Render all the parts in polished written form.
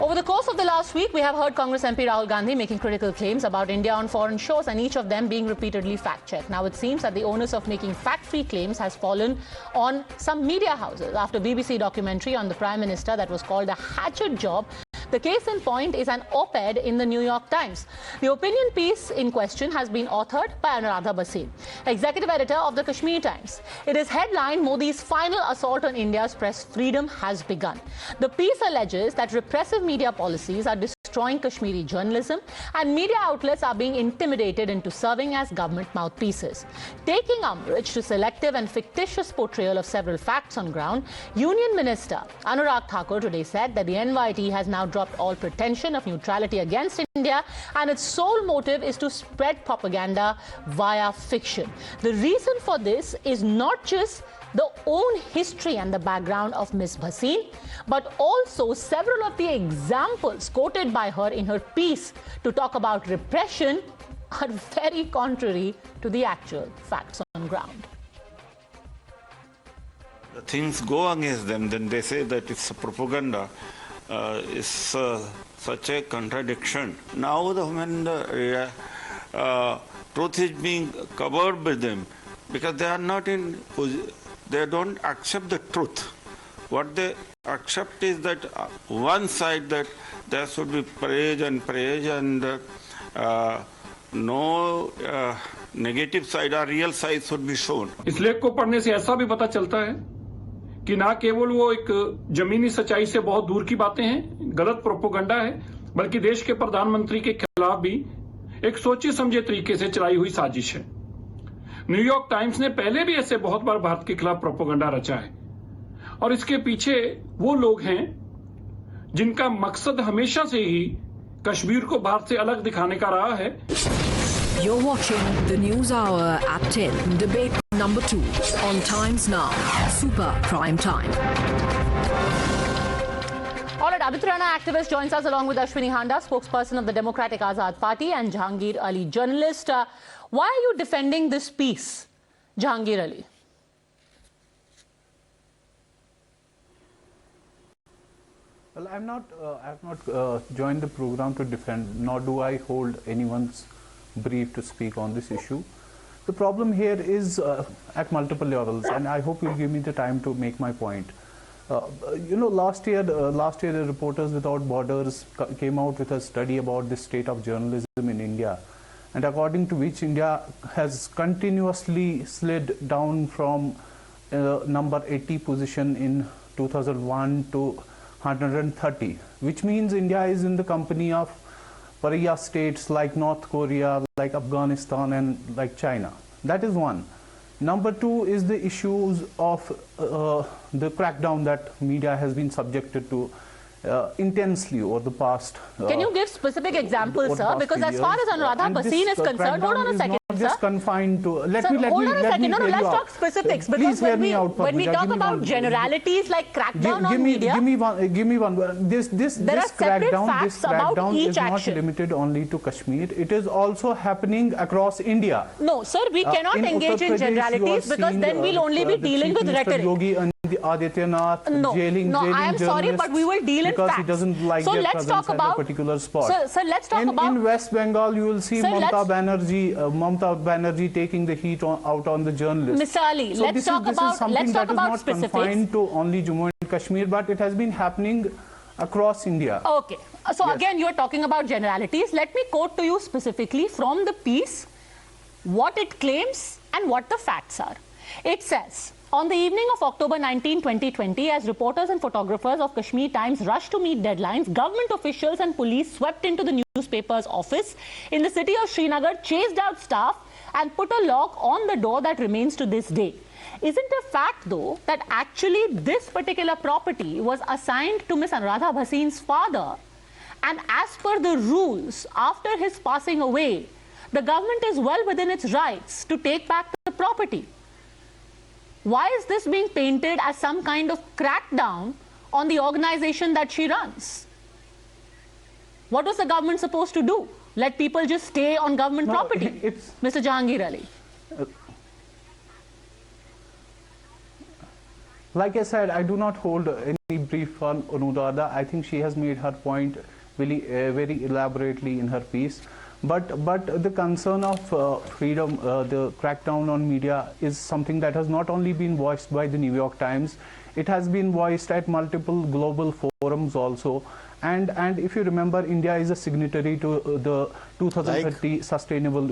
Over the course of the last week, we have heard Congress MP Rahul Gandhi making critical claims about India on foreign shores, and each of them being repeatedly fact-checked. Now it seems that the onus of making fact-free claims has fallen on some media houses after BBC documentary on the Prime Minister that was called a hatchet job. The case in point is an op-ed in the New York Times. The opinion piece in question has been authored by Anuradha Bhasin, executive editor of the Kashmir Times. It is headlined, "Modi's final assault on India's press freedom has begun." The piece alleges that repressive media policies are destroying Kashmiri journalism and media outlets are being intimidated into serving as government mouthpieces. Taking umbrage to selective and fictitious portrayal of several facts on ground, Union Minister Anurag Thakur today said that the NYT has now dropped all pretension of neutrality against India and its sole motive is to spread propaganda via fiction. The reason for this is not just the own history and the background of Ms. Bhasin, but also several of the examples quoted by her in her piece to talk about repression are very contrary to the actual facts on ground. The things go against them, then they say that it's a propaganda. Is such a contradiction. Now when the truth is being covered by them, because they are not in, they don't accept the truth. What they accept is that one side, that there should be praise and no negative side or real side should be shown. इस लेख को पढ़ने से ऐसा भी पता चलता है कि ना केवल वो एक जमीनी सच्चाई से बहुत दूर की बातें हैं, गलत प्रोपोगंडा है, बल्कि देश के प्रधानमंत्री के खिलाफ भी एक सोचे समझे तरीके से चलाई हुई साजिश है। न्यूयॉर्क टाइम्स ने पहले भी ऐसे बहुत बार भारत के खिलाफ प्रोपोगंडा रचा है और इसके पीछे वो लोग हैं जिनका मकसद हमेशा से ही कश्मीर को भारत से अलग दिखाने का रहा है। You're watching the News Hour at 10, debate number 2 on Times Now, Super Prime Time. All right, Abiturana activist joins us along with Ashwini Handa, spokesperson of the Democratic Azad Party, and Jahangir Ali, journalist. Why are you defending this piece, Jahangir Ali? Well, I have not joined the program to defend, nor do I hold anyone's brief to speak on this issue. The problem here is at multiple levels, and I hope you'll give me the time to make my point. Last year the Reporters Without Borders came out with a study about the state of journalism in India, and according to which India has continuously slid down from number 80 position in 2001 to 130, which means India is in the company of pariah states like North Korea, like Afghanistan, and like China. That is one. Number two is the issues of the crackdown that media has been subjected to intensely over the past. Can you give specific examples, sir? Because as far as Anuradha Bhasin is concerned, hold on a second, sir. Just confined to. Let's talk specifics. Because when we talk about generalities like crackdown on media, give me one. This crackdown is not limited only to Kashmir. It is also happening across India. No, sir, we cannot engage in generalities because then we'll only be dealing with rhetoric. Adityanath jailing I am sorry, but we will deal in because facts. He doesn't like their presence at a particular spot. Sir, let's talk about... In West Bengal, you will see Mamata Banerjee taking the heat out on the journalists. Mr. Ali, so let's talk about specifics. This is something that is not confined to only Jammu and Kashmir, but it has been happening across India. Okay. So again, you are talking about generalities. Let me quote to you specifically from the piece what it claims and what the facts are. It says, on the evening of October 19, 2020, as reporters and photographers of Kashmir Times rushed to meet deadlines, government officials and police swept into the newspaper's office in the city of Srinagar, chased out staff and put a lock on the door that remains to this day. Isn't a fact, though, that actually this particular property was assigned to Ms. Anuradha Bhasin's father, and as per the rules, after his passing away, the government is well within its rights to take back the property? Why is this being painted as some kind of crackdown on the organization that she runs? What was the government supposed to do? Let people just stay on government property? Mr. Jahangir Ali. Like I said, I do not hold any brief on Anuradha. I think she has made her point really, very elaborately in her piece. But the concern of freedom, the crackdown on media is something that has not only been voiced by the New York Times, it has been voiced at multiple global forums also. And if you remember, India is a signatory to the 2030 sustainable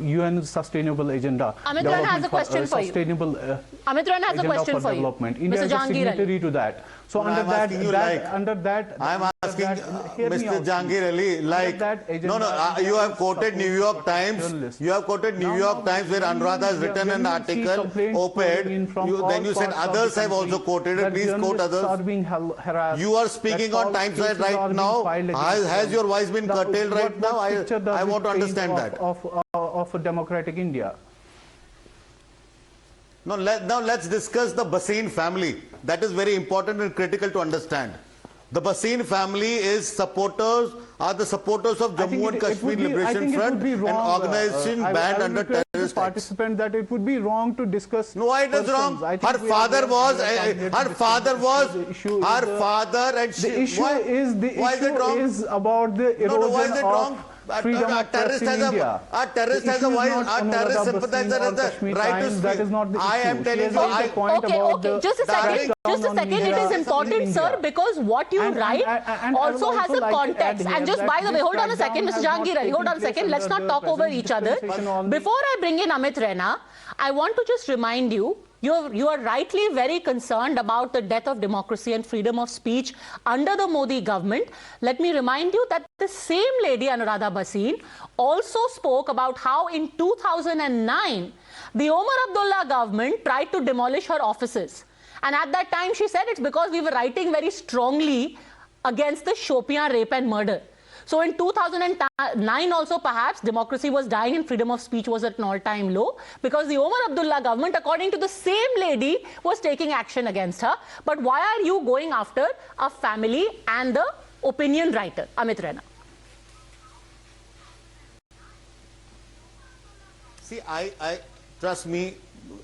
UN Sustainable Agenda. Amit Rana has a question for you. Amit Rana has a question for you. India Mr. is a signatory to that. So no, under that, I'm asking Mr. Jahangir Ali, you have quoted New York Times. You have quoted New York Times where Anuradha has written an article, op-ed. Then you said others have also quoted it. Please quote others. You are speaking on Times right now. Has your voice been curtailed right now? I want to understand that. Of a democratic India. Now let's discuss the Bhasin family. That is very important and critical to understand. The Bhasin family are the supporters of Jammu and Kashmir Liberation Front, an organization banned under terrorist participant that it would be wrong to discuss. No, it is wrong. Her father and she. The issue is about the erosion no, why is it wrong? Freedom of press in India. A terrorist has a voice. A terrorist sympathizer has the right to speak. That is not the issue. I am telling you. Okay. Just a second. It is important, sir, because what you write also has a context. And just by the way, hold on a second, Mr. Jahangir Ali, hold on a second. Let's not talk over each other. Before I bring in Amit Rana, I want to just remind you, you are rightly very concerned about the death of democracy and freedom of speech under the Modi government. Let me remind you that the same lady, Anuradha Bhasin, also spoke about how in 2009, the Omar Abdullah government tried to demolish her offices. And at that time, she said it's because we were writing very strongly against the Shopian rape and murder. So in 2009 also perhaps democracy was dying and freedom of speech was at an all-time low because the Omar Abdullah government, according to the same lady, was taking action against her. But why are you going after a family and the opinion writer? Amit Rana. See, I trust me,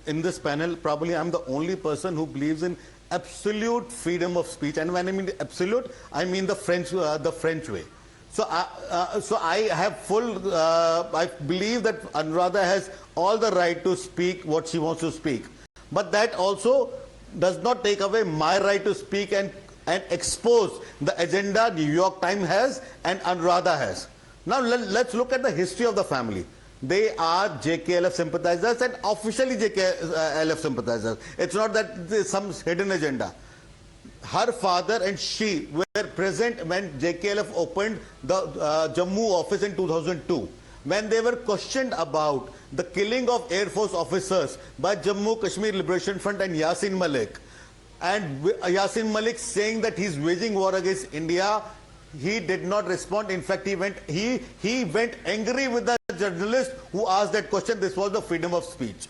in this panel, probably I'm the only person who believes in absolute freedom of speech. And when I mean absolute, I mean the French way. So I have full, I believe that Anuradha has all the right to speak what she wants to speak. But that also does not take away my right to speak and expose the agenda New York Times has and Anuradha has. Now let's look at the history of the family. They are JKLF sympathizers and officially JKLF sympathizers. It's not that there's some hidden agenda. Her father and she were present when JKLF opened the Jammu office in 2002. When they were questioned about the killing of Air Force officers by Jammu Kashmir Liberation Front and Yasin Malik, and Yasin Malik saying that he's waging war against India, he did not respond. In fact, he went angry with the journalist who asked that question. This was the freedom of speech.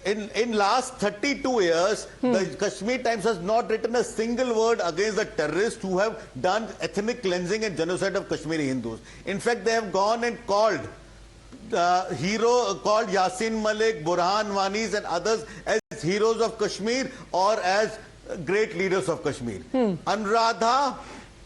In last 32 years, the Kashmir Times has not written a single word against the terrorists who have done ethnic cleansing and genocide of Kashmiri Hindus. In fact, they have gone and called Yasin Malik, Burhan Wanis and others as heroes of Kashmir or as great leaders of Kashmir. Anuradha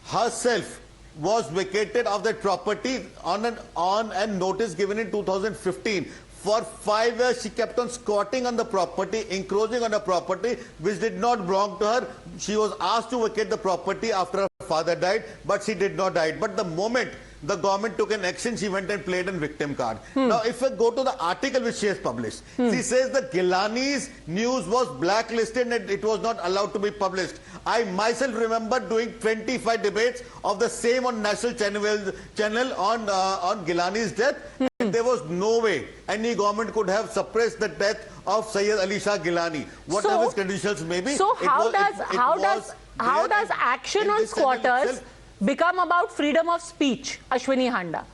herself was vacated of that property on an notice given in 2015. For 5 years, she kept on squatting on the property, encroaching on the property, which did not belong to her. She was asked to vacate the property after her father died, but she did not die. But the moment the government took an action, she went and played a victim card. Now, if we go to the article which she has published, she says the Gilani's news was blacklisted and it was not allowed to be published. I myself remember doing 25 debates of the same on national channel on Gilani's death. And there was no way any government could have suppressed the death of Sayyid Ali Shah Gilani, whatever his credentials may be. So how does action on squatters become about freedom of speech, Ashwini Handa?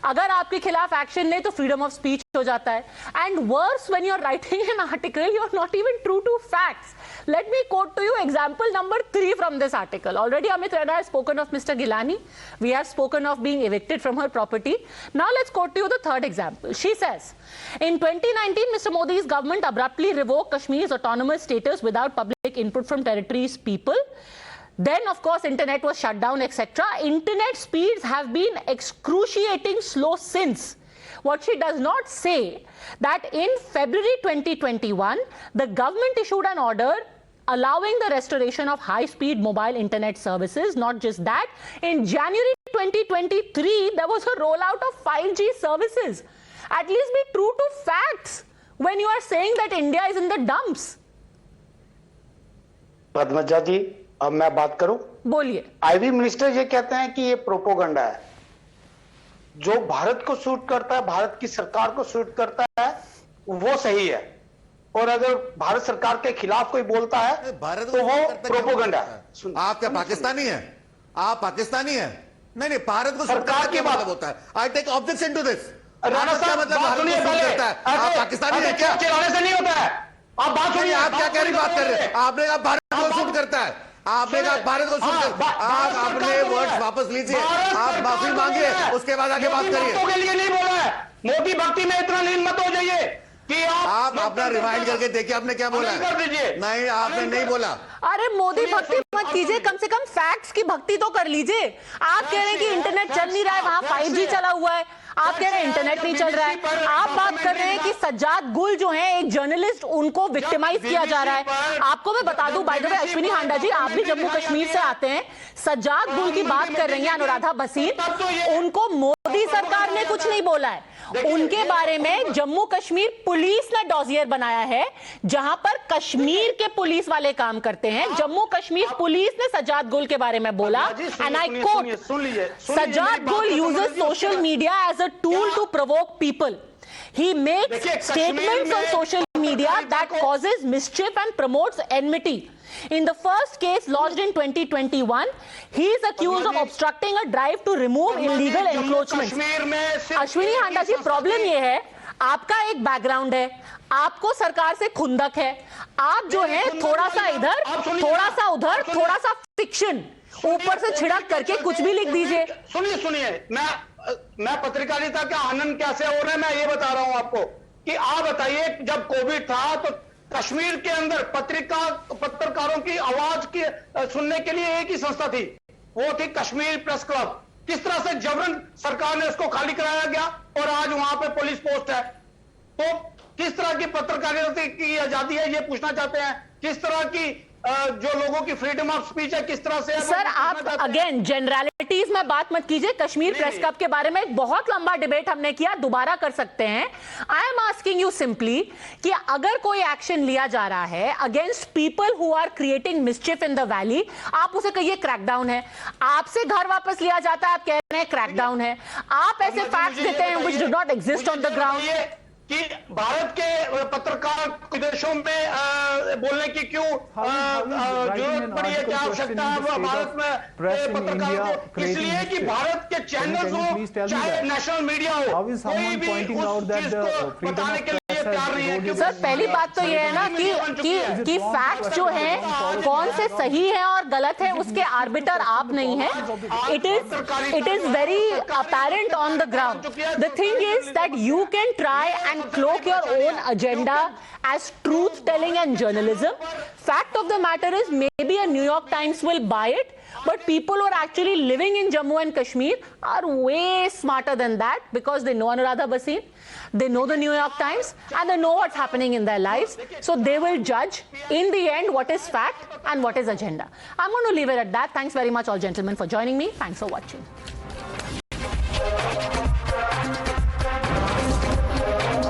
अगर आपके खिलाफ action ले तो freedom of speech हो जाता है. And worse, when you are writing an article, you are not even true to facts. Let me quote to you example number 3 from this article. Already Amit Rana has spoken of Mr. Gilani. We have spoken of being evicted from her property. Now let's quote to you the third example. She says, in 2019, Mr. Modi's government abruptly revoked Kashmir's autonomous status without public input from territory's people. Then, of course, internet was shut down, etc. Internet speeds have been excruciating slow since. What she does not say that in February 2021, the government issued an order allowing the restoration of high-speed mobile internet services. Not just that, in January 2023, there was a rollout of 5G services. At least be true to facts when you are saying that India is in the dumps. Padmaja ji, अब मैं बात करूं? बोलिए. Ivy minister ये कहते हैं कि ये प्रोपोगंडा है. जो भारत को सूट करता है, भारत की सरकार को सूट करता है, वो सही है. और अगर भारत सरकार के खिलाफ कोई बोलता है तो वो प्रोपोगंडा है. आप क्या पाकिस्तानी हैं? आप पाकिस्तानी हैं? नहीं, भारत को सरकार की बात होता है. I take objection to this. Rana साहब, मतलब बात सुनिए पहले. आप पाकिस्तानी हैं क्या? चिल्लाने से नहीं होता है. आप बात सुनिए. आप क्या कह रही बात कर रहे हैं? आपने कहा भारत को सूट करता है. आपने कहा भारत को सूट करता है. आप अपने वर्ड्स वापस लीजिए. आप माफी मांगिए, उसके बाद आगे बात करिए. के लिए नहीं बोला है. मोदी भक्ति में इतना लीन मत हो जाइए कि आप अपना रिवाइंड करके देखिए आपने क्या बोला है. कर दीजिए. नहीं, आपने नहीं बोला. अरे मोदी भक्ति मत कीजिए, कम से कम फैक्ट्स की भक्ति तो कर लीजिए. आप कह रहे हैं कि इंटरनेट चल नहीं रहा है, वहां 5G चला हुआ है. आप कह रहे हैं इंटरनेट नहीं चल रहा है. आप बात कर रहे हैं कि सज्जाद गुल जो हैं एक जर्नलिस्ट, उनको विक्टिमाइज किया जा रहा है. आपको मैं बता दूं, by the way Ashwini Handa जी, आप भी जम्मू कश्मीर से आते हैं. सज्जाद गुल की बात कर रही हैं अनुराधा भसीन, उनको मोदी सरकार ने कुछ नहीं बोला है. उनके बारे में जम्मू कश्मीर पुलिस ने डॉजियर बनाया है, जहां पर कश्मीर के पुलिस वाले काम करते हैं. जम्मू कश्मीर पुलिस ने सज्जाद गुल के बारे में बोला, and I quote, Sajjad Gul uses social media as a tool to provoke people. He makes statements on social media that causes mischief and promotes enmity. In the first case lodged in 2021, he is accused of obstructing a drive to remove illegal encroachments. Ashwini Handa ji, problem ये है, आपका एक background है, आपको सरकार से खुंदक है. आप जो है थोड़ा सा इधर, थोड़ा सा उधर, थोड़ा सा फिक्शन ऊपर से छिड़क करके कुछ भी लिख दीजिए. सुनिए, मैं पत्रकारिता का आनंद कैसे हो रहा है मैं ये बता रहा हूं आपको कि आप बताइए, जब कोविड था तो कश्मीर के अंदर पत्रकारों की आवाज की सुनने के लिए एक ही संस्था थी, वो थी कश्मीर प्रेस क्लब. किस तरह से जबरन सरकार ने उसको खाली कराया गया और आज वहां पे पुलिस पोस्ट है. तो किस तरह की पत्रकारिता की आजादी है ये पूछना चाहते हैं. किस तरह की जो लोगों की फ्रीडम ऑफ स्पीच है किस तरह से. सर, आप अगेन जनरलिटीज में बात मत कीजिए. कश्मीर प्रेस क्लब के बारे में एक बहुत लंबा डिबेट हमने किया, दोबारा कर सकते हैं. I am asking you simply कि अगर कोई एक्शन लिया जा रहा है against people who are creating mischief in the valley, आप उसे कहिए क्रैकडाउन है. आपसे घर वापस लिया जाता है, आप कह रहे हैं क्रैकडाउन है. आप ऐसे फैक्ट्स देते हैं which do not exist on the ground. कि भारत के पत्रकार विदेशों में बोलने की क्यों जरूरत पड़ी है, क्या आवश्यकता है भारत में पत्रकारों को. इसलिए कि भारत के चैनल्स हो चाहे नेशनल मीडिया हो, कोई भी उस चीज को बताने के लिए तैयार नहीं है. सर, पहली बात तो ये है ना कि फैक्ट्स जो हैं कौन से सही है और गलत है उसके आर्बिटर आप नहीं है. It is very apparent on the ground. The thing is that you can try and cloak your own agenda as truth telling and journalism. Fact of the matter is maybe a New York Times will buy it, but people who are actually living in Jammu and Kashmir are way smarter than that because they know Anuradha Bhasin, they know the New York Times, and they know what's happening in their lives. So they will judge in the end what is fact and what is agenda. I'm going to leave it at that. Thanks very much all gentlemen for joining me. Thanks for watching.